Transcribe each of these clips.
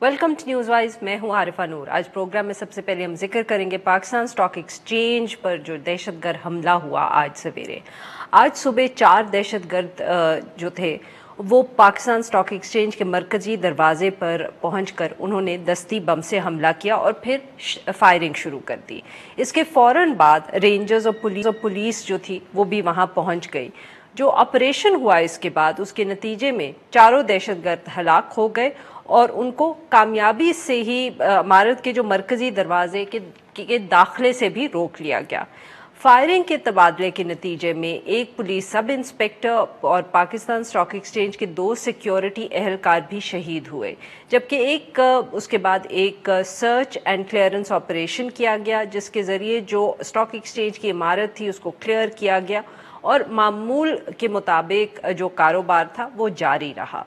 Welcome to news wise. मैं हूं आरिफा नूर। आज प्रोग्राम में सबसे पहले हम जिक्र करेंगे पाकिस्तान स्टॉक एक्सचेंज पर जो दहशतगर्द हमला हुआ आज सवेरे। आज सुबह 4 दहशतगर्द जो थे वो पाकिस्तान स्टॉक एक्सचेंज के मरकज़ी दरवाजे पर पहुंचकर उन्होंने दस्ती बम से हमला किया और फिर फायरिंग शुरू कर दी। इसके फ़ौरन बाद रेंजर्स और पुलिस जो थी वो भी वहां पहुंच गई। जो ऑपरेशन हुआ इसके बाद उसके नतीजे में चारों दहशतगर्द हलाक हो गए और उनको कामयाबी से ही इमारत के जो मरकज़ी दरवाजे के दाखिले से भी रोक लिया गया। फायरिंग के तबादले के नतीजे में एक पुलिस सब इंस्पेक्टर और पाकिस्तान स्टॉक एक्सचेंज के 2 सिक्योरिटी एहलकार भी शहीद हुए, जबकि उसके बाद एक सर्च एंड क्लियरेंस ऑपरेशन किया गया जिसके ज़रिए जो स्टॉक एक्सचेंज की इमारत थी उसको क्लियर किया गया और मामूल के मुताबिक जो कारोबार था वो जारी रहा।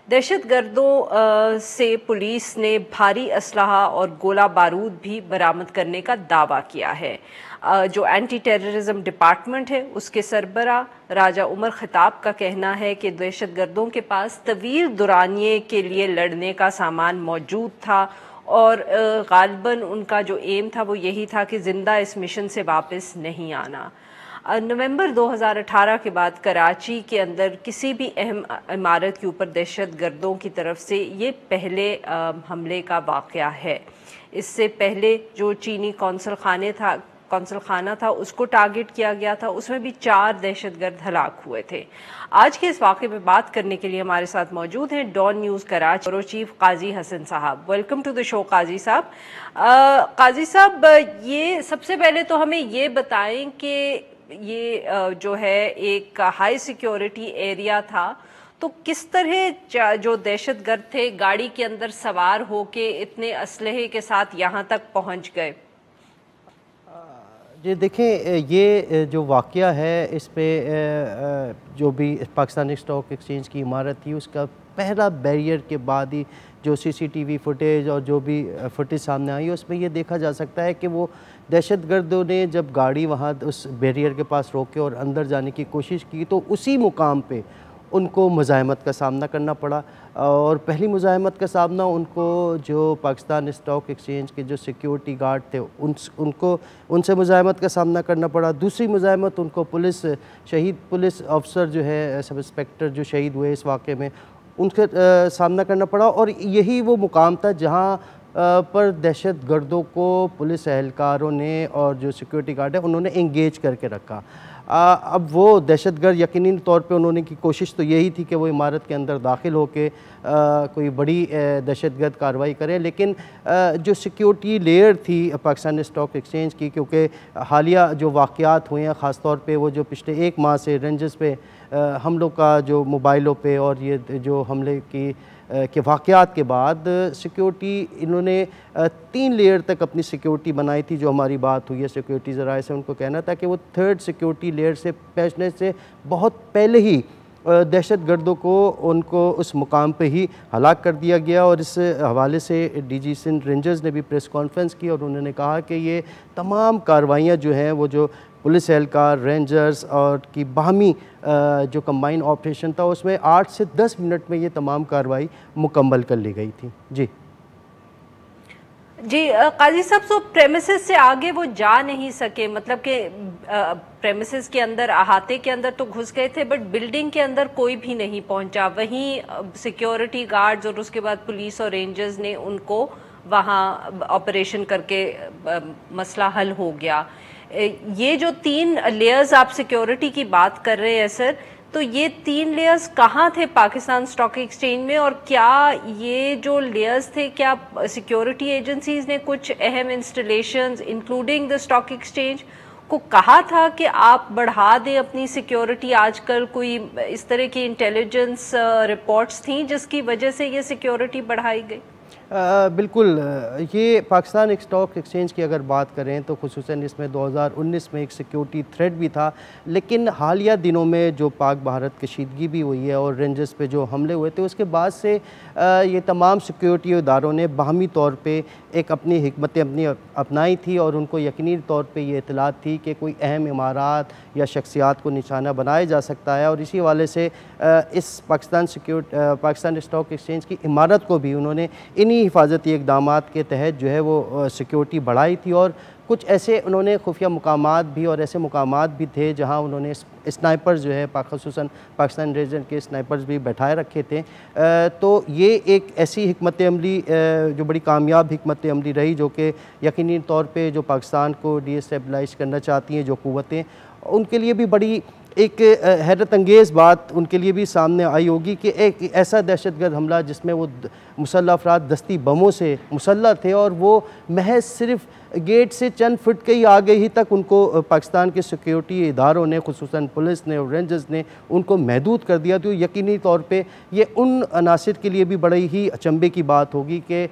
दहशतगर्दों से पुलिस ने भारी असलहा और गोला बारूद भी बरामद करने का दावा किया है। जो एंटी टेररिज्म डिपार्टमेंट है उसके सरबरा राजा उमर खिताब का कहना है कि दहशतगर्दों के पास तवील दुरानिये के लिए लड़ने का सामान मौजूद था और गालिबन उनका जो एम था वो यही था कि ज़िंदा इस मिशन से वापस नहीं आना। नवंबर 2018 के बाद कराची के अंदर किसी भी अहम इमारत के ऊपर दहशतगर्दों की तरफ से ये पहले हमले का वाक़या है। इससे पहले जो चीनी कौंसल खाना था उसको टारगेट किया गया था, उसमें भी 4 दहशतगर्द हलाक हुए थे। आज के इस वाक़े में बात करने के लिए हमारे साथ मौजूद हैं Dawn news Karachi bureau chief Qazi Hasan साहब। Welcome to the show Qazi साहब। काजी साहब, ये सबसे पहले तो हमें ये बताएं कि ये जो है एक हाई सिक्योरिटी एरिया था, तो किस तरह जो दहशतगर्द थे गाड़ी के अंदर सवार होके इतने असलहे के साथ यहाँ तक पहुँच गए? जी देखें, ये जो वाक़या है इस पे जो भी पाकिस्तानी स्टॉक एक्सचेंज की इमारत थी उसका पहला बैरियर के बाद ही जो सीसीटीवी फुटेज और जो भी फुटेज सामने आई उसमें ये देखा जा सकता है कि वो दहशतगर्दों ने जब गाड़ी वहाँ उस बैरियर के पास रोके और अंदर जाने की कोशिश की तो उसी मुकाम पे उनको मुज़ाहमत का सामना करना पड़ा। और पहली मुज़ाहमत का सामना उनको जो पाकिस्तान स्टॉक एक्सचेंज के जो सिक्योरिटी गार्ड थे उनसे मुज़ाहमत का सामना करना पड़ा। दूसरी मुज़ाहमत उनको शहीद पुलिस अफसर जो है सब इंस्पेक्टर जो शहीद हुए इस वाक़े में उनके सामना करना पड़ा। और यही वो मुकाम था जहाँ पर दहशतगर्दों को पुलिस एहलकारों ने और जो सिक्योरिटी गार्ड है उन्होंने इंगेज करके रखा। अब वो दहशतगर्द यकीनी तौर पे उन्होंने की कोशिश तो यही थी कि वो इमारत के अंदर दाखिल होके कोई बड़ी दहशतगर्द कार्रवाई करें, लेकिन जो सिक्योरिटी लेयर थी पाकिस्तान स्टॉक एक्सचेंज की, क्योंकि हालिया जो वाक़यात हुए हैं ख़ास तौर पे वो जो पिछले 1 माह से रेंजर्स पे हमलों का जो मोबाइलों पे और ये जो हमले के वाक़यात के बाद सिक्योरिटी इन्होंने 3 लेयर तक अपनी सिक्योरिटी बनाई थी। जो हमारी बात हुई है सिक्योरिटी ज़राए से, उनको कहना था कि वो 3rd सिक्योरिटी लेयर से पहुँचने से बहुत पहले ही दहशतगर्दों को उनको उस मुकाम पे ही हलाक कर दिया गया। और इस हवाले से डीजी सिंध रेंजर्स ने भी प्रेस कॉन्फ्रेंस की और उन्होंने कहा कि ये तमाम कार्रवाइयाँ जो हैं वो जो पुलिस एहलकार रेंजर्स और की बाहमी जो कंबाइन ऑपरेशन था उसमें 8 से 10 मिनट में ये तमाम कार्रवाई मुकम्मल कर ली गई थी। जी काजी साहब, तो प्रेमिसेस से आगे वो जा नहीं सके, मतलब कि प्रेमिसेस के अंदर अहाते के अंदर तो घुस गए थे बट बिल्डिंग के अंदर कोई भी नहीं पहुंचा। वहीं सिक्योरिटी गार्ड्स और उसके बाद पुलिस और रेंजर्स ने उनको वहाँ ऑपरेशन करके मसला हल हो गया। ये जो 3 लेयर्स आप सिक्योरिटी की बात कर रहे हैं सर, तो ये 3 लेयर्स कहाँ थे पाकिस्तान स्टॉक एक्सचेंज में, और क्या ये जो लेयर्स थे क्या सिक्योरिटी एजेंसीज ने कुछ अहम installations including the stock exchange को कहा था कि आप बढ़ा दें अपनी सिक्योरिटी? आजकल कोई इस तरह की इंटेलिजेंस रिपोर्ट्स थी जिसकी वजह से ये सिक्योरिटी बढ़ाई गई? बिल्कुल, ये पाकिस्तान स्टॉक एक्सचेंज की अगर बात करें तो खुसूसन इसमें 2019 में एक सिक्योरिटी थ्रेट भी था, लेकिन हालिया दिनों में जो पाक भारत कशीदगी भी हुई है और रेंजर्स पे जो हमले हुए थे उसके बाद से ये तमाम सिक्योरिटी इदारों ने बाहमी तौर पे एक अपनी हिकमत अपनी अपनाई थी और उनको यकीनी तौर पे ये इतलात थी कि कोई अहम इमारात या शख्सियात को निशाना बनाया जा सकता है। और इसी हवाले से इस पाकिस्तान स्टॉक एक्सचेंज की इमारत को भी उन्होंने इन्हीं انہی حفاظتی اقدامات کے تحت جو ہے وہ سیکیورٹی بڑھائی تھی، اور کچھ ایسے انہوں نے خفیہ مقامات بھی اور ایسے مقامات بھی تھے جہاں انہوں نے اسنائپرز جو ہے خصوصاً پاکستان ریجن کے اسنائپرز بھی بیٹھائے رکھے تھے۔ تو یہ ایک ایسی حکمت عملی جو بڑی کامیاب حکمت عملی رہی، جو کہ یقینی طور پہ جو پاکستان کو ڈی اسٹیبلائز کرنا چاہتی ہیں جو قوتیں، ان کے لیے بھی بڑی ایک حیرت انگیز بات ان کے لیے بھی سامنے آئی ہوگی کہ ایک ایسا دہشت گرد حملہ جس میں وہ مسلح افراد دستی بموں سے مسلح تھے، اور وہ محض صرف گیٹ سے چند فٹ کے ہی آگے ہی تک ان کو پاکستان کے سیکیورٹی اداروں نے خصوصاً پولیس نے اور رینجرز نے ان کو محدود کر دیا۔ تو یقینی طور پہ یہ ان عناصر کے لیے بھی بڑی ہی اچنبے کی بات ہوگی کہ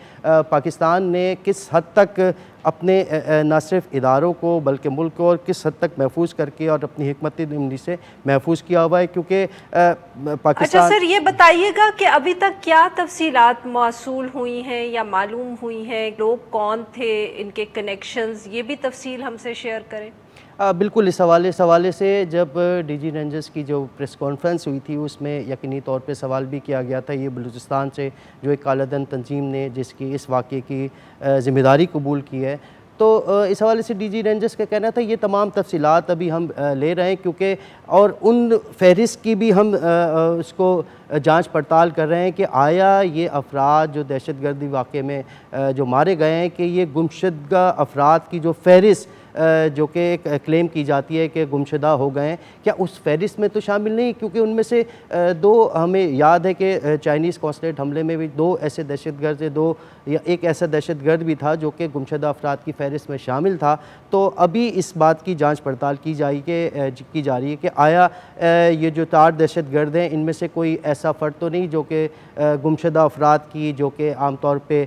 پاکستان نے کس حد تک اپنے نہ صرف اداروں کو بلکہ ملک کو اور کس حد تک محفوظ کر کے اور اپنی حکمت عملی سے محفوظ کیا ہوا ہے، کیونکہ پاکستان... اچھا سر، یہ بتائیے گا کہ ابھی تک کیا تفصیلات موصول ہوئی ہیں یا معلوم ہوئی ہیں، لوگ کون تھے، ان کے کنیکشنز، یہ بھی تفصیل ہم سے شیئر کریں۔ بالکل، اس حوالے سے جب ڈی جی رینجرز کی جو پریس کانفرنس ہوئی تھی اس میں یقینی طور پہ سوال بھی کیا گیا تھا یہ بلوچستان سے جو ایک کالا دن تنظیم نے جس کی اس واقعے کی ذمہ داری قبول کی ہے، تو اس حوالے سے ڈی جی رینجرز کا کہنا تھا یہ تمام تفصیلات ابھی ہم لے رہے ہیں، کیونکہ اور ان فہرست کی بھی ہم اس کو جانچ پڑتال کر رہے ہیں کہ آیا یہ افراد جو دہشت گردی واقعے میں جو مارے گئے ہیں کہ یہ گمشدہ افراد کی جو فہرست جو کہ ایک کلیم کی جاتی ہے کہ گمشدہ ہو گئے ہیں، کیا اس فہرست میں تو شامل نہیں، کیونکہ ان میں سے دو ہمیں یاد ہے کہ چائنیز قونصلیٹ حملے میں بھی دو ایسے دہشت گرد تھے، ایک ایسا دہشت گرد بھی تھا جو کہ گمشدہ افراد کی فہرست میں شامل تھا۔ تو ابھی اس بات کی جانچ پڑتال کی جا رہی ہے کہ آیا یہ جو 4 دہشت گرد ہیں ان میں سے کوئی ایسا فرد تو نہیں جو کہ گمشدہ افراد کی جو کہ عام طور پہ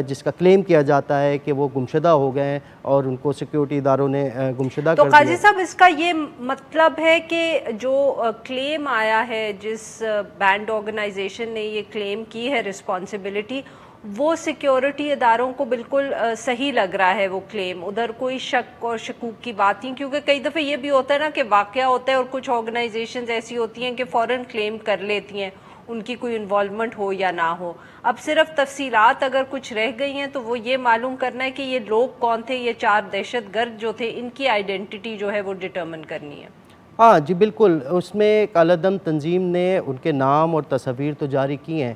جس کا کلیم کیا جاتا ہے کہ وہ گمشدہ ہو گئے ہیں اور ان کو سیکیورٹی اداروں نے گمشدہ کر دیا۔ تو قاضی صاحب، اس کا یہ مطلب ہے کہ جو کلیم آیا ہے، جس بینڈ آرگنائزیشن نے یہ کلیم کی ہے رسپانسبلٹی، وہ سیکیورٹی اداروں کو بالکل صحیح لگ رہا ہے وہ کلیم، ادھر کوئی شک اور شکوک کی بات نہیں، کیونکہ کئی دفعہ یہ بھی ہوتا ہے نا کہ واقعہ ہوتا ہے اور کچھ آرگنائزیشنز ایسی ہوتی ہیں کہ فوراً کلیم کر لیتی ہیں ان کی کوئی انوالومنٹ ہو یا نہ ہو۔ اب صرف تفصیلات اگر کچھ رہ گئی ہیں تو وہ یہ معلوم کرنا ہے کہ یہ لوگ کون تھے، یہ 4 دہشت گرد جو تھے، ان کی آئیڈینٹی جو ہے وہ ڈٹرمن کرنی ہے۔ ہاں جی بالکل، اس میں کالا دم تنظیم نے ان کے نام اور تصاویر تو جاری کی ہیں،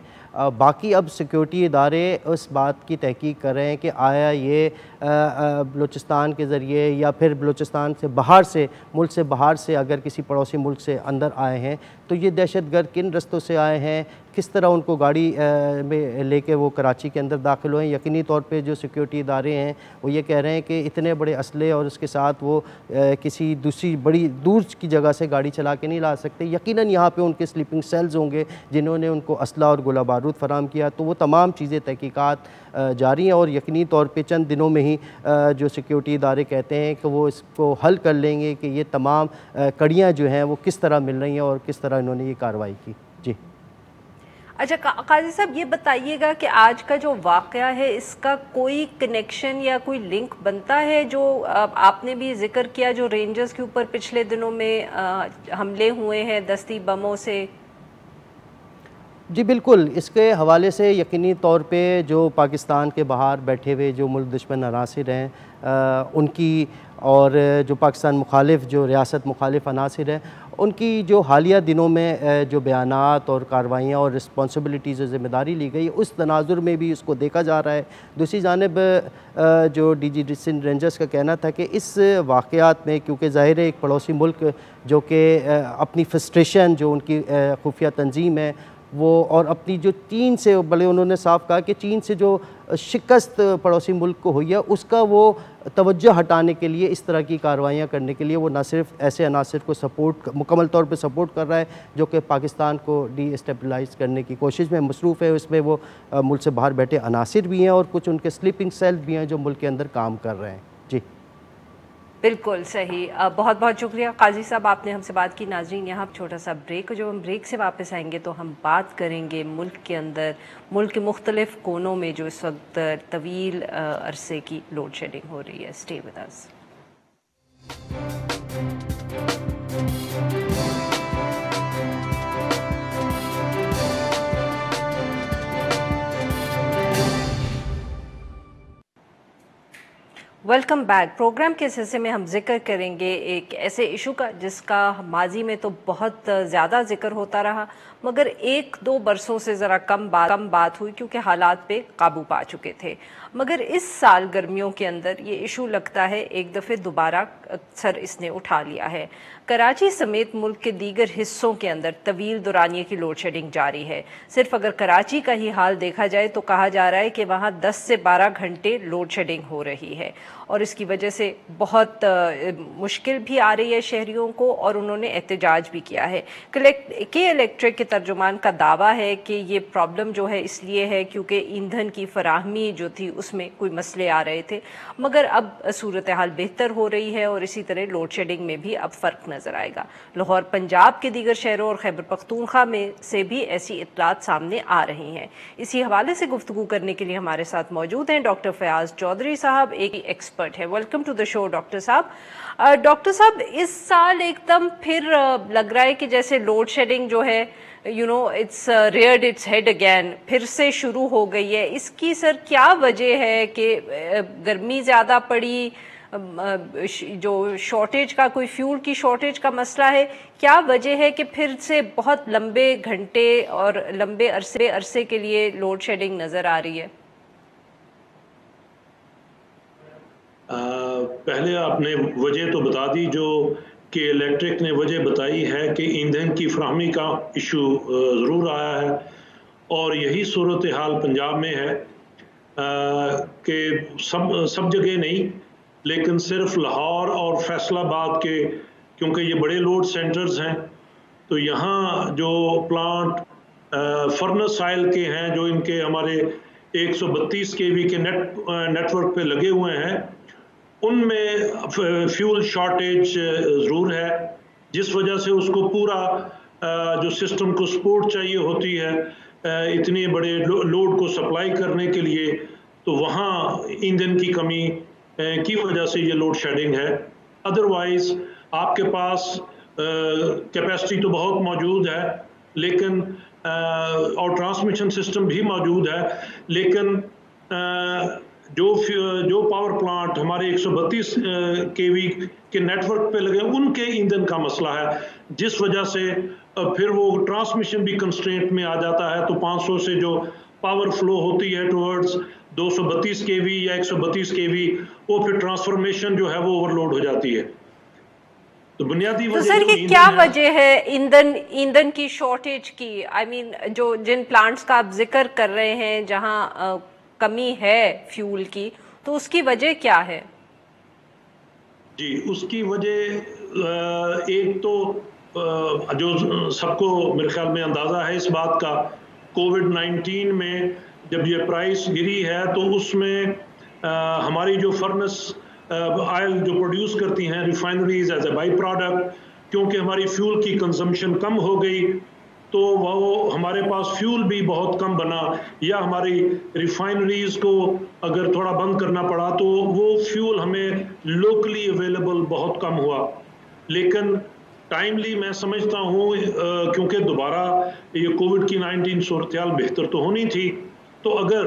باقی اب سیکیورٹی ادارے اس بات کی تحقیق کر رہے ہیں کہ آیا یہ بلوچستان کے ذریعے یا پھر بلوچستان سے باہر سے ملک سے باہر سے اگر کسی پڑوسی ملک سے اندر آئے ہیں تو یہ دہشت گرد کن رستوں سے آئے ہیں، کس طرح ان کو گاڑی میں لے کے وہ کراچی کے اندر داخل ہوئے ہیں۔ یقینی طور پہ جو سیکیورٹی ادارے ہیں وہ یہ کہہ رہے ہیں کہ اتنے بڑے اسلحے اور اس کے ساتھ وہ کسی دوسری بڑی دور کی جگہ سے گاڑی چلا کے نہیں لا سکتے، یقیناً یہاں پہ ان کے سلیپنگ سیلز ہوں گے جنہوں نے ان کو اسلحہ اور گولہ بارود فراہم کیا، تو وہ تمام چیزیں تحقیقات جاری ہیں اور یقینی طور پہ چند دنوں میں ہی جو سیکیورٹی ادارے کہتے ہیں کہ وہ اس کو حل کر لیں گے کہ یہ تمام کڑیاں جو ہیں وہ کس طرح مل رہی ہیں اور کس طرح انہوں نے یہ کارروائی کی۔ جی اچھا قاضی صاحب، یہ بتائیے گا کہ آج کا جو واقعہ ہے اس کا کوئی کنیکشن یا کوئی لنک بنتا ہے، جو آپ نے بھی ذکر کیا جو رینجرز کے اوپر پچھلے دنوں میں حملے ہوئے ہیں دستی بموں سے؟ جی بالکل، اس کے حوالے سے یقینی طور پہ جو پاکستان کے باہر بیٹھے ہوئے جو ملک دشمن عناصر ہیں ان کی اور جو پاکستان مخالف جو ریاست مخالف عناصر ہیں ان کی جو حالیہ دنوں میں جو بیانات اور کارروائیاں اور رسپانسبلٹیز اور ذمہ داری لی گئی، اس تناظر میں بھی اس کو دیکھا جا رہا ہے۔ دوسری جانب جو ڈی جی رینجرز کا کہنا تھا کہ اس واقعات میں کیونکہ ظاہر ہے ایک پڑوسی ملک جو کہ اپنی فرسٹریشن جو ان کی خفیہ تنظیم ہے وہ اور اپنی جو چین سے بلے انہوں نے صاف کہا کہ چین سے جو شکست پڑوسی ملک کو ہوئی ہے اس کا وہ توجہ ہٹانے کے لیے اس طرح کی کارروائیاں کرنے کے لیے وہ نہ صرف ایسے عناصر کو مکمل طور پہ سپورٹ کر رہا ہے جو کہ پاکستان کو ڈی اسٹیبلائز کرنے کی کوشش میں مصروف ہے، اس میں وہ ملک سے باہر بیٹھے عناصر بھی ہیں اور کچھ ان کے سلیپنگ سیل بھی ہیں جو ملک کے اندر کام کر رہے ہیں۔ جی بالکل صحیح، بہت بہت شکریہ قاضی صاحب، آپ نے ہم سے بات کی۔ ناظرین، یہاں چھوٹا سا بریک، جب ہم بریک سے واپس آئیں گے تو ہم بات کریں گے ملک کے اندر ملک کے مختلف کونوں میں جو اس وقت طویل عرصے کی لوڈ شیڈنگ ہو رہی ہے۔ Stay with us. Welcome back. Programme के इस हिस्से में हम जिक्र करेंगे एक ऐसे इशू का जिसका माजी में तो बहुत ज़्यादा जिक्र होता रहा, मगर 1-2 बरसों से ज़रा कम बात हुई क्योंकि हालात पे काबू पा चुके थे। मगर इस साल गर्मियों के अंदर ये इशू लगता है एक दफ़े दोबारा सर इसने उठा लिया है। कराची समेत मुल्क के दीगर हिस्सों के अंदर तवील दौरानिए की लोड शेडिंग जारी है। सिर्फ अगर कराची का ही हाल देखा जाए तो कहा जा रहा है कि वहाँ 10 से 12 घंटे लोड शेडिंग हो रही है और इसकी वजह से बहुत मुश्किल भी आ रही है शहरियों को, और उन्होंने एहतजाज भी किया है। के इलेक्ट्रिक के तर्जुमान का दावा है कि ये प्रॉब्लम जो है इसलिए है क्योंकि ईंधन की फराहमी जो थी उसमें कोई मसले आ रहे थे, मगर अब सूरत हाल बेहतर हो रही है और इसी तरह लोड शेडिंग में भी अब फ़र्क नज़र आएगा। लाहौर पंजाब के दीगर शहरों और खैबर पख्तूनख्वा में से भी ऐसी इत्तलात सामने आ रही हैं। इसी हवाले से गुफ्तगू करने के लिए हमारे साथ मौजूद हैं डॉक्टर फयाज चौधरी साहब, एक एक्सपर्ट है। Welcome to the show doctor साहब। डॉक्टर साहब, इस साल एकदम फिर लग रहा है कि जैसे लोड शेडिंग जो है it's reared its head again, फिर से शुरू हो गई है। इसकी सर क्या वजह है कि गर्मी ज़्यादा पड़ी, जो शॉर्टेज का कोई फ्यूल की शॉर्टेज का मसला है, क्या वजह है कि फिर से बहुत लंबे घंटे और लंबे अरसे के लिए लोड शेडिंग नज़र आ रही है? पहले आपने वजह तो बता दी, जो कि इलेक्ट्रिक ने वजह बताई है कि ईंधन की फराहमी का इशू ज़रूर आया है, और यही सूरत हाल पंजाब में है कि सब जगह नहीं, लेकिन सिर्फ लाहौर और फैसलाबाद के, क्योंकि ये बड़े लोड सेंटर्स हैं, तो यहाँ जो प्लांट फर्नेस ऑयल के हैं, जो इनके हमारे 132 kV के नेटवर्क पे लगे हुए हैं, उनमें फ्यूल शॉर्टेज ज़रूर है, जिस वजह से उसको पूरा जो सिस्टम को सपोर्ट चाहिए होती है इतने बड़े लोड को सप्लाई करने के लिए, तो वहाँ ईंधन की कमी की वजह से ये लोड शेडिंग है। अदरवाइज़ आपके पास कैपेसिटी तो बहुत मौजूद है, लेकिन और ट्रांसमिशन सिस्टम भी मौजूद है, लेकिन जो पावर प्लांट हमारे 132 kV के नेटवर्क पे लगे, उनके ईंधन का मसला है, जिस वजह से फिर वो ट्रांसमिशन भी कंस्ट्रेंट में आ जाता है। तो 500 से जो पावर फ्लो होती है टुवर्ड्स 232 kV या 132 kV, वो फिर ट्रांसफॉर्मेशन जो है वो ओवरलोड हो जाती है। तो बुनियादी वजह, तो सर ये क्या वजह है ईंधन की शॉर्टेज की? आई मीन जो जिन प्लांट्स का आप जिक्र कर रहे हैं जहां कमी है फ्यूल की, तो उसकी वजह क्या है? जी, उसकी वजह एक तो जो सबको मेरे ख्याल में अंदाज़ा है इस बात का, कोविड-19 में जब ये प्राइस गिरी है तो उसमें हमारी जो फर्नेस ऑयल जो प्रोड्यूस करती हैं refineries as a by product, क्योंकि हमारी फ्यूल की कंजम्पशन कम हो गई, तो वो हमारे पास फ्यूल भी बहुत कम बना, या हमारी रिफाइनरीज को अगर थोड़ा बंद करना पड़ा तो वो फ्यूल हमें लोकली अवेलेबल बहुत कम हुआ। लेकिन टाइमली मैं समझता हूँ, क्योंकि दोबारा ये कोविड की 19 सूरत-ए-हाल बेहतर तो होनी थी, तो अगर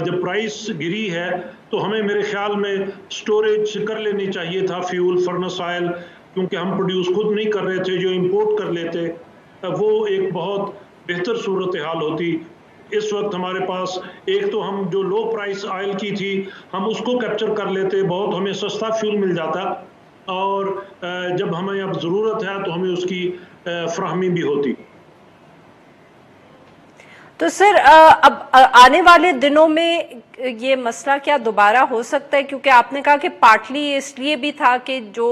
जब प्राइस गिरी है तो हमें मेरे ख्याल में स्टोरेज कर लेनी चाहिए था फ्यूल, फर्नेस ऑयल, क्योंकि हम प्रोड्यूस खुद नहीं कर रहे थे, जो इंपोर्ट कर लेते वो एक बहुत बेहतर सूरत हाल होती। इस वक्त हमारे पास एक तो हम जो लो प्राइस ऑयल की थी हम उसको कैप्चर कर लेते, बहुत हमें सस्ता फ्यूल मिल जाता, और जब हमें अब ज़रूरत है तो हमें उसकी फराहमी भी होती। तो सर अब आने वाले दिनों में ये मसला क्या दोबारा हो सकता है? क्योंकि आपने कहा कि पार्टली इसलिए भी था कि जो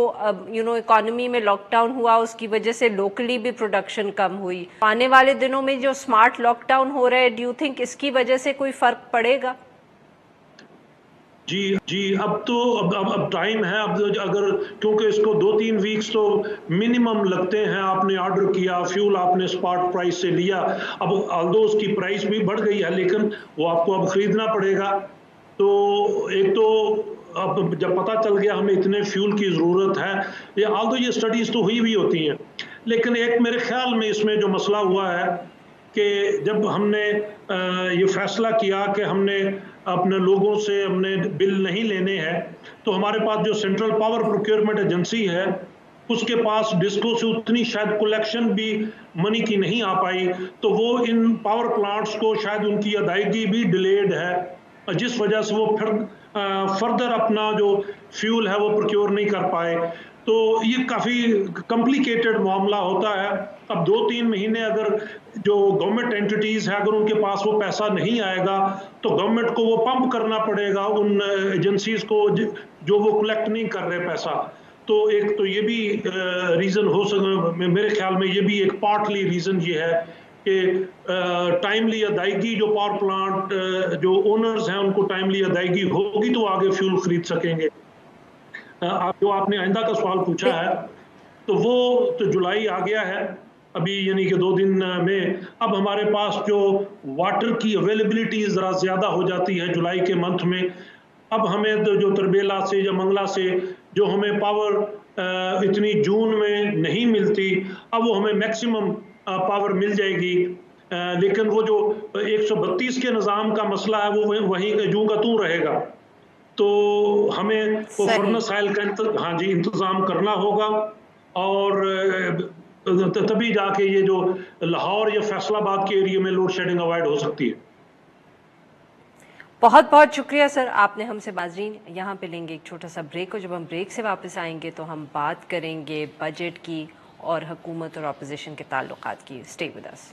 इकोनॉमी में लॉकडाउन हुआ उसकी वजह से लोकली भी प्रोडक्शन कम हुई। आने वाले दिनों में जो स्मार्ट लॉकडाउन हो रहा है, डू यू थिंक इसकी वजह से कोई फर्क पड़ेगा? जी, अब तो अब टाइम है, अब अगर, क्योंकि इसको 2-3 वीक्स तो मिनिमम लगते हैं। आपने ऑर्डर किया, फ्यूल आपने स्पॉट प्राइस से लिया, अब ऑल्दो उसकी प्राइस भी बढ़ गई है, लेकिन वो आपको अब ख़रीदना पड़ेगा। तो एक तो अब जब पता चल गया हमें इतने फ्यूल की ज़रूरत है, या ऑल्दो ये स्टडीज़ तो हुई भी होती हैं, लेकिन एक मेरे ख्याल में इसमें जो मसला हुआ है कि जब हमने ये फैसला किया कि हमने अपने लोगों से हमने बिल नहीं लेने हैं, तो हमारे पास जो सेंट्रल पावर प्रोक्योरमेंट एजेंसी है उसके पास डिस्को से उतनी शायद कलेक्शन भी मनी की नहीं आ पाई, तो वो इन पावर प्लांट्स को शायद उनकी अदायगी भी डिलेड है, जिस वजह से वो फिर फर्दर अपना जो फ्यूल है वो प्रोक्योर नहीं कर पाए। तो ये काफ़ी कॉम्प्लिकेटेड मामला होता है। अब 2-3 महीने अगर जो गवर्नमेंट एंटिटीज़ है अगर उनके पास वो पैसा नहीं आएगा तो गवर्नमेंट को वो पंप करना पड़ेगा उन एजेंसीज को जो वो कलेक्ट नहीं कर रहे पैसा। तो एक तो ये भी रीज़न हो सकता, मेरे ख्याल में ये भी एक पार्टली रीज़न ये है कि टाइमली अदायगी जो पावर प्लांट जो ओनर्स हैं उनको टाइमली अदायगी होगी तो आगे फ्यूल खरीद सकेंगे। जो आपने आइंदा का सवाल पूछा है तो वो तो जुलाई आ गया है अभी, यानी कि 2 दिन में अब हमारे पास जो वाटर की अवेलेबिलिटी ज़रा ज़्यादा हो जाती है जुलाई के मंथ में। अब हमें तो जो तरबेला से या मंगला से जो हमें पावर इतनी जून में नहीं मिलती, अब वो हमें मैक्सिमम पावर मिल जाएगी। लेकिन वो जो 132 के निज़ाम का मसला है वो वहीं जूं का तूं रहेगा, तो हमें वो फर्नेस ऑयल का हाँ जी इंतज़ाम करना होगा और तभी जाके ये जो लाहौर या फैसलाबाद के एरिया में लोड शेडिंग अवॉइड हो सकती है। बहुत बहुत शुक्रिया सर, आपने हमसे नाज़रीन यहाँ पे लेंगे एक छोटा सा ब्रेक, और जब हम ब्रेक से वापस आएंगे तो हम बात करेंगे बजट की और हुकूमत और अपोजिशन के ताल्लुकात की। Stay with us.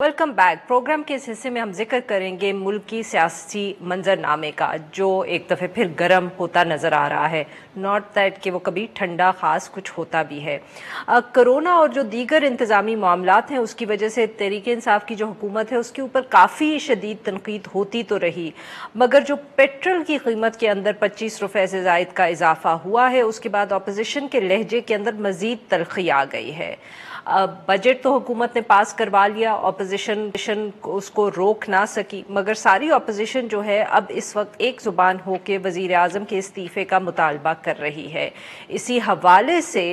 Welcome back. Programme के इस हिस्से में हम जिक्र करेंगे मुल्क की सियासी मंजरनामे का, जो एक दफ़े फिर गर्म होता नज़र आ रहा है। नॉट दैट कि वो कभी ठंडा ख़ास कुछ होता भी है। कोरोना और जो दीगर इंतज़ामी मामलात हैं उसकी वजह से तहरीक इंसाफ की जो हुकूमत है उसके ऊपर काफ़ी शदीद तनकीद होती तो रही, मगर जो पेट्रोल की कीमत के अंदर 25 रुपये से ज़ायद का इजाफा हुआ है उसके बाद अपोजिशन के लहजे के अंदर मज़ीद तलखी आ गई है। बजट तो हुकूमत ने पास करवा लिया, अपोजिशन उसको रोक ना सकी, मगर सारी अपोजिशन जो है अब इस वक्त एक ज़ुबान होकर वज़ीर आज़म के इस्तीफ़े का मुतालबा कर रही है। इसी हवाले से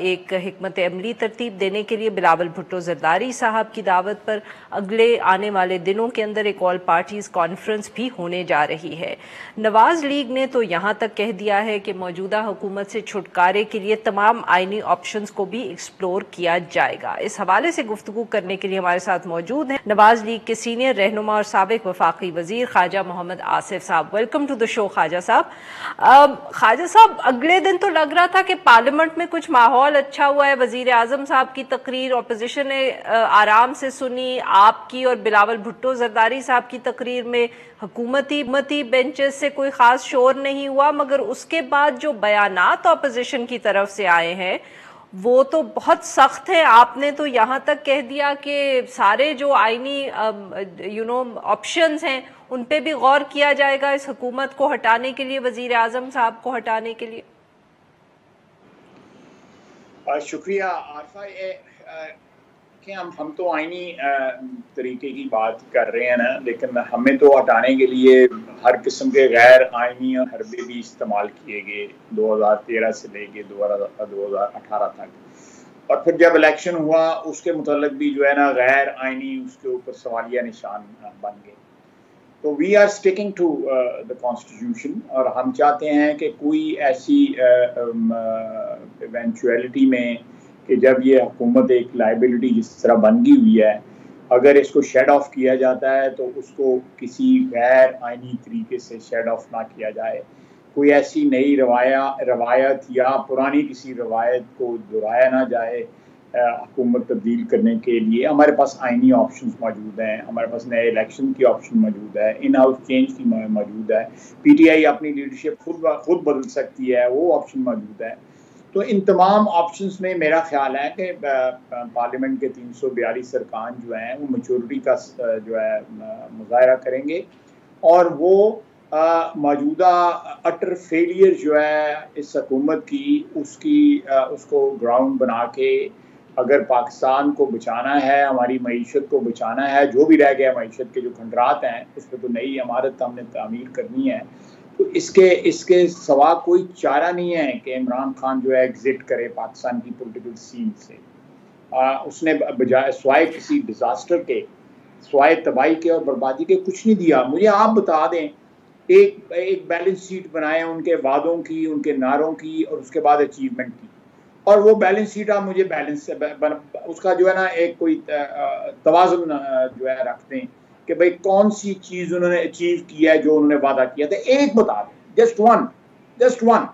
एक हिकमत अमली तरतीब देने के लिए बिलावल भुट्टो ज़रदारी साहब की दावत पर अगले आने वाले दिनों के अंदर एक ऑल पार्टीज़ कॉन्फ्रेंस भी होने जा रही है। नवाज़ लीग ने तो यहाँ तक कह दिया है कि मौजूदा हुकूमत से छुटकारे के लिए तमाम आइनी ऑप्शंस को भी एक्सप्लोर किया जाएगा। इस हवाले से गुफ्तगू करने के लिए हमारे साथ मौजूद हैं नवाज लीग के सीनियर रहनुमा और साबिक वफाकी वजीर ख्वाजा मोहम्मद आसिफ साहब। Welcome to the show Khawaja साहब। ख्वाजा साहब, अगले दिन तो लग रहा था कि पार्लियामेंट में कुछ माहौल अच्छा हुआ है, वजीर आजम साहब की तकरीर अपोजिशन ने आराम से सुनी, आपकी और बिलावल भुट्टो जरदारी साहब की तकरीर में हुकूमती बेंचेस से कोई खास शोर नहीं हुआ, मगर उसके बाद जो बयानात अपोजिशन की तरफ से आए हैं वो तो बहुत सख्त है। आपने तो यहाँ तक कह दिया कि सारे जो आईनी ऑप्शंस हैं उन पे भी गौर किया जाएगा इस हुकूमत को हटाने के लिए, वजीर आजम साहब को हटाने के लिए। शुक्रिया आरफा। कि हम तो आईनी तरीके की बात कर रहे हैं ना, लेकिन हमें तो हटाने के लिए हर किस्म के गैर आईनी और हरबे भी इस्तेमाल किए गए 2013 से लेके 2018 तक। और फिर जब इलेक्शन हुआ उसके मुतल्लिक भी जो है ना गैर आईनी उसके ऊपर सवालिया निशान बन गए। तो we are sticking to the constitution, और हम चाहते हैं कि कोई ऐसी इवेंचुअलिटी में कि जब ये हुकूमत एक लाइबिलिटी जिस तरह बन गई हुई है, अगर इसको शेड ऑफ किया जाता है तो उसको किसी गैर आइनी तरीके से शेड ऑफ ना किया जाए। कोई ऐसी नई रवायत या पुरानी किसी रवायत को दोहराया ना जाए हुकूमत तब्दील करने के लिए। हमारे पास आइनी ऑप्शंस मौजूद हैं, हमारे पास नए इलेक्शन की ऑप्शन मौजूद है, इन हाउस चेंज की मौजूद है, PTI अपनी लीडरशिप खुद बदल सकती है, वो ऑप्शन मौजूद है। तो इन तमाम ऑप्शंस में मेरा ख्याल है कि पार्लियामेंट के 342 अरकान जो हैं वो मैच्योरिटी का जो है मुजाहरा करेंगे, और वो मौजूदा अटर फेलियर जो है इस हुकूमत की उसको ग्राउंड बना के अगर पाकिस्तान को बचाना है, हमारी मईशत को बचाना है, जो भी रह गया मईशत के जो खंडरात हैं उस पर तो नई इमारत हमने तामीर करनी है, تو اس کے سوا کوئی چارہ نہیں ہے کہ عمران خان جو ہے ایگزٹ کرے پاکستان کی پولیٹیکل سین سے. اس نے بجائے سوائے کسی ڈیزاسٹر کے، سوائے تباہی کے اور بربادی کے کچھ نہیں دیا. مجھے آپ بتا دیں ایک بیلنس شیٹ بنائے ان کے وعدوں کی، ان کے نعروں کی، اور اس کے بعد اچیومنٹ کی، اور وہ بیلنس شیٹ آپ مجھے بیلنس اس کا جو ہے نا ایک کوئی توازن جو ہے رکھ دیں کہ بھئی کون سی چیز انہوں نے اچیو کیا ہے جو انہوں نے وعدہ کیا تھا. ایک بتا دیں، جسٹ ون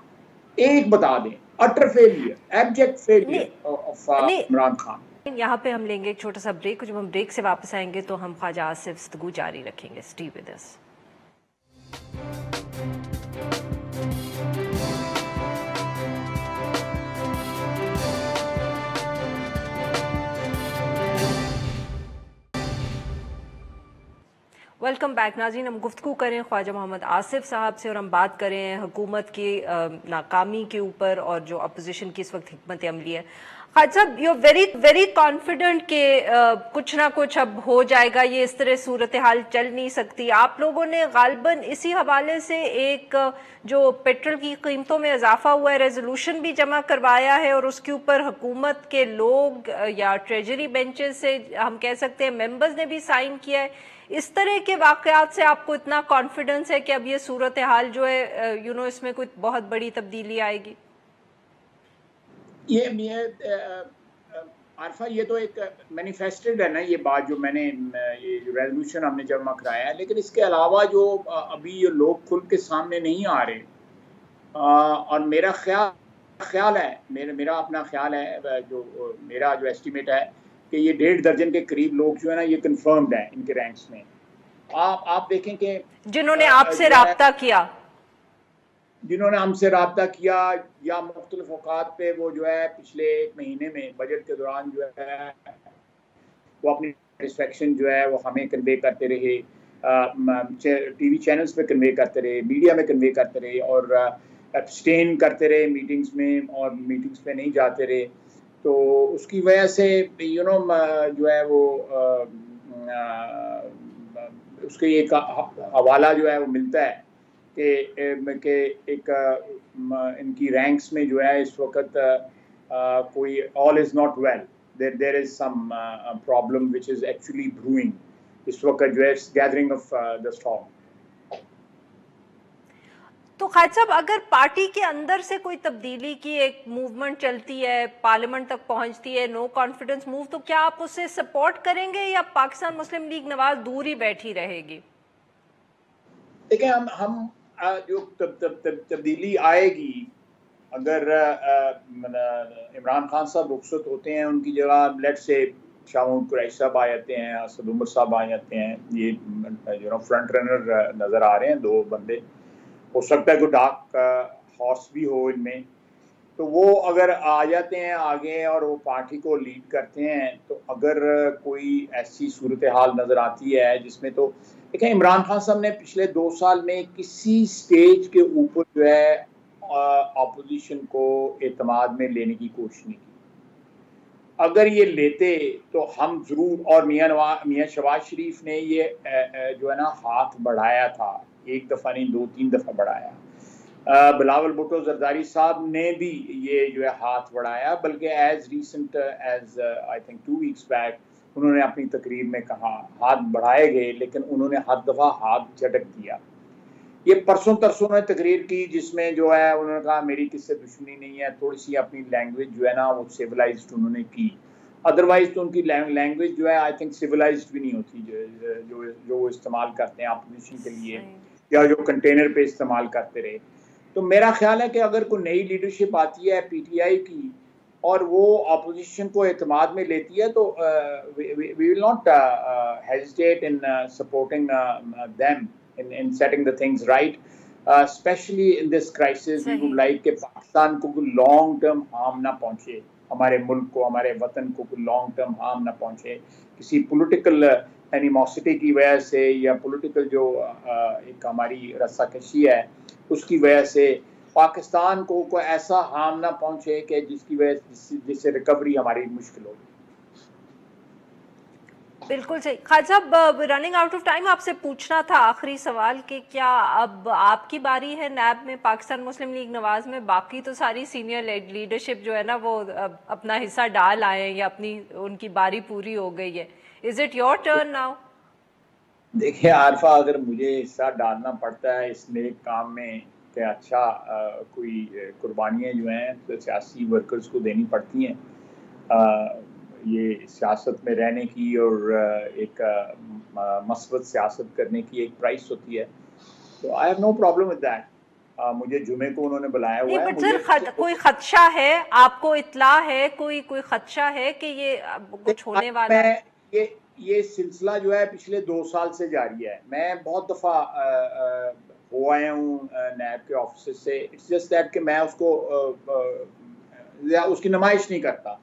ایک بتا دیں. Utter failure, abject failure of Imran Khan. یہاں پہ ہم لیں گے ایک چھوٹا سا بریک. جب ہم بریک سے واپس آئیں گے تو ہم خواجہ آصف گفتگو جاری رکھیں گے. Stay with us. Welcome back ناظرین. ہم گفتگو کریں خواجہ محمد آصف صاحب سے، اور ہم بات کریں حکومت کی ناکامی کے اوپر اور جو اپوزیشن کی اس وقت حکمت عملی ہے. خواجہ صاحب، یو ویری کانفیڈنٹ کہ کچھ نہ کچھ اب ہو جائے گا، یہ اس طرح صورتحال چل نہیں سکتی. آپ لوگوں نے غالباً اسی حوالے سے ایک جو پیٹرول کی قیمتوں میں اضافہ ہوا ہے ریزولوشن بھی جمع کروایا ہے، اور اس کے اوپر حکومت کے لوگ یا ٹریجری بینچز سے ہم کہہ سکتے ہیں ممبرز نے بھی سائن کیا ہے. اس طرح کے واقعات سے آپ کو اتنا کانفیڈنس ہے کہ اب یہ صورتحال جو ہے اس میں کوئی بہت بڑی تبدیلی آئے گی؟ یہ عارفہ، یہ تو ایک مینیفیسٹڈ ہے نا یہ بات جو میں نے یہ ریزولوشن ہم نے جمع کرایا ہے، لیکن اس کے علاوہ جو ابھی یہ لوگ کھل کے سامنے نہیں آ رہے. اور میرا خیال ہے، میرا اپنا خیال ہے، جو میرا جو ایسٹیمیٹ ہے کہ یہ 1.5 درجن کے قریب لوگ جو ہے نا یہ کنفرمڈ ہیں ان کے رینکس میں. آپ دیکھیں کہ جنہوں نے آپ سے رابطہ کیا، جنہوں نے ہم سے رابطہ کیا یا مختلف اوقات پہ وہ جو ہے پچھلے 1 مہینے میں بجٹ کے دوران جو ہے وہ اپنی سیٹسفیکشن جو ہے وہ ہمیں کنوے کرتے رہے، ٹی وی چینلز پہ کنوے کرتے رہے، میڈیا میں کنوے کرتے رہے، اور ابسٹین کرتے رہے میٹنگز میں، اور میٹنگز پہ نہیں جاتے رہے. تو اس کی وجہ سے جو ہے وہ اس کے ایک حوالہ جو ہے وہ ملتا ہے کہ ایک ان کی رینکس میں جو ہے اس وقت کوئی all is not well, there is some problem which is actually brewing اس وقت جو ہے gathering of the storm. تو خواجہ صاحب، اگر پارٹی کے اندر سے کوئی تبدیلی کی ایک موومنٹ چلتی ہے، پارلیمنٹ تک پہنچتی ہے، نو کانفیڈنس موو، تو کیا آپ اسے سپورٹ کریں گے یا پاکستان مسلم لیگ نواز دور ہی بیٹھی رہے گی؟ دیکھیں، ہم جو تبدیلی آئے گی، اگر عمران خان صاحب رخصت ہوتے ہیں، ان کی جگہ لیٹ سے شاہ محمود قریشی صاحب آ جاتے ہیں، اسد عمر صاحب آ جاتے ہیں، یہ فرنٹ رنر نظر آ رہے ہیں 2 بندے. ہو سکتا ہے کوئی ڈارک ہارس بھی ہو ان میں. تو وہ اگر آ جاتے ہیں آگے اور وہ پارٹی کو لیڈ کرتے ہیں، تو اگر کوئی ایسی صورتحال نظر آتی ہے جس میں، تو دیکھیں عمران خان صاحب نے پچھلے 2 سال میں کسی سٹیج کے اوپر جو ہے اپوزیشن کو اعتماد میں لینے کی کوشش نہیں کی. اگر یہ لیتے تو ہم ضرور، اور میاں شہباز شریف نے یہ جو ہے نا ہاتھ بڑھایا تھا، 1 دفعہ نہیں 2-3 دفعہ بڑھایا. بلاول بھٹو زرداری صاحب نے بھی یہ جو ہے ہاتھ بڑھایا، بلکہ as recent as I think 2 weeks back انہوں نے اپنی تقریر میں کہا ہاتھ بڑھائے گئے، لیکن انہوں نے ہر دفعہ ہاتھ جھٹک دیا. یہ پرسوں ترسوں نے تقریر کی جس میں جو ہے انہوں نے کہا میری کس سے دشمنی نہیں ہے، تھوڑی سی اپنی لینگویج جو ہے نا وہ سیولائزڈ انہوں نے کی. ادروائز تو ان کی لینگویج جو ہے آئی تھنک سیولائزڈ بھی نہیں ہوتی جو وہ استعمال کرتے ہیں اپوزیشن کے لیے، یا جو کنٹینر پہ استعمال کرتے رہے. تو میرا خیال ہے کہ اگر کوئی نئی لیڈرشپ آتی ہے پی ٹی آئی کی اور وہ اپوزیشن کو اعتماد میں لیتی ہے، تو we will not hesitate in supporting them in setting the things right, especially in this crisis. We would like کہ پاکستان کو کوئی لانگ ٹرم ہارم نہ پہنچے، ہمارے ملک کو، ہمارے وطن کو کوئی لانگ ٹرم ہارم نہ پہنچے کسی پولیٹیکل اینیموسٹی کی وجہ سے، یا پولیٹیکل جو ایک ہماری رسہ کشی ہے اس کی وجہ سے پاکستان کو کوئی ایسا ہارم نہ پہنچے کہ جس کی وجہ جس سے ریکوری ہماری مشکل ہوگی. बिल्कुल सही। खान साहब, रनिंग आउट ऑफ टाइम, आपसे पूछना था आखिरी सवाल कि क्या अब आपकी बारी है नैब में, पाकिस्तान मुस्लिम लीग नवाज में? बाकी तो सारी सीनियर लीडरशिप जो है ना वो अपना हिस्सा डाल आए हैं या अपनी उनकी बारी पूरी हो गई है। Is it your turn now? देखिए आरफा, अगर मुझे हिस्सा डालना पड़ता है इस नेक काम में कि अच्छा कोई कुर्बानियाँ जो हैं तो सियासी वर्कर्स को देनी पड़ती हैं, ये सियासत में रहने की और एक मस्बत सियासत करने की एक प्राइस होती है, तो I have no problem with that. मुझे जुमे को उन्होंने बुलाया हुआ है। बट सर, कोई खदशा है, आपको इत्ला है, कोई खदशा है कि ये कुछ होने वाला है? ये सिलसिला जो है पिछले 2 साल से जारी है। मैं बहुत दफ़ा हो आया हूँ नैब के ऑफिस से। इट्स जस्ट दैट कि मैं उसको उसकी नुमाइश नहीं करता।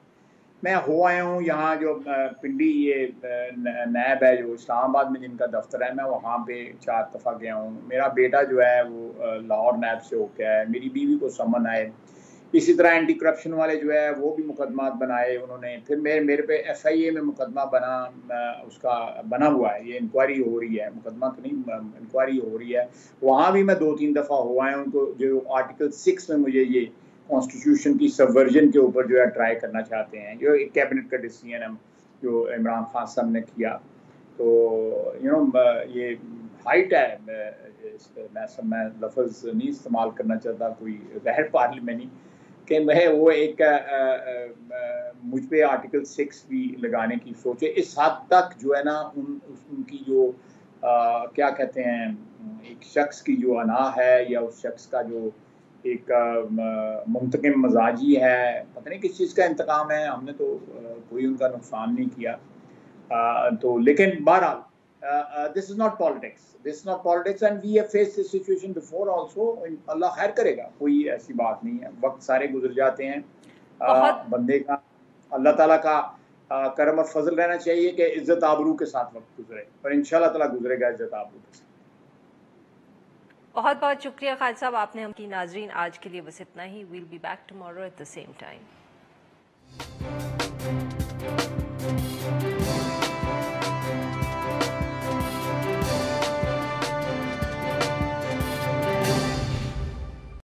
मैं हो आया हूँ यहाँ जो पिंडी ये नैब है जो इस्लामाबाद में जिनका दफ्तर है, मैं वहाँ पे 4 दफ़ा गया हूँ। मेरा बेटा जो है वो लाहौर नैब से होके आया है। मेरी बीवी को समन आए। इसी तरह एंटी करप्शन वाले जो है वो भी मुकदमा बनाए उन्होंने। फिर मेरे पे FIA में मुकदमा उसका बना हुआ है, ये इंक्वायरी हो रही है, मुकदमा तो नहीं, इंक्वायरी हो रही है। वहाँ भी मैं 2-3 दफ़ा हो आया हूँ। तो जो आर्टिकल 6 में मुझे ये कॉन्स्टिट्यूशन की सबवर्जन के ऊपर जो है ट्राई करना चाहते हैं, जो एक कैबिनेट का डिसीजन है जो इमरान खान साहब ने किया, तो ये हाइट है। मैं लफ्ज़ नहीं इस्तेमाल करना चाहता कोई गैर पार्लियामेंटी, कि मैं वो एक मुझ पे आर्टिकल 6 भी लगाने की सोचे। इस हद तक जो है ना उनकी जो क्या कहते हैं, एक शख्स की जो अना है या उस शख्स का जो एक मुंतकिम मजाजी है, पता नहीं किस चीज़ का इंतकाम है। हमने तो कोई उनका नुकसान नहीं किया। तो लेकिन बहरहाल this is not politics and we have faced this situation before also। अल्लाह खैर करेगा, कोई ऐसी बात नहीं है। वक्त सारे गुजर जाते हैं। बंदे का अल्लाह ताला का करम और फजल रहना चाहिए कि इज्जत आबरू के साथ वक्त गुजरे, और इंशाल्लाह ताला गुजरेगा इज्जत आबरू के साथ। बहुत बहुत शुक्रिया खान साहब, आपने हम की नाजरीन आज के लिए बस इतना ही। We'll be back tomorrow at the same time.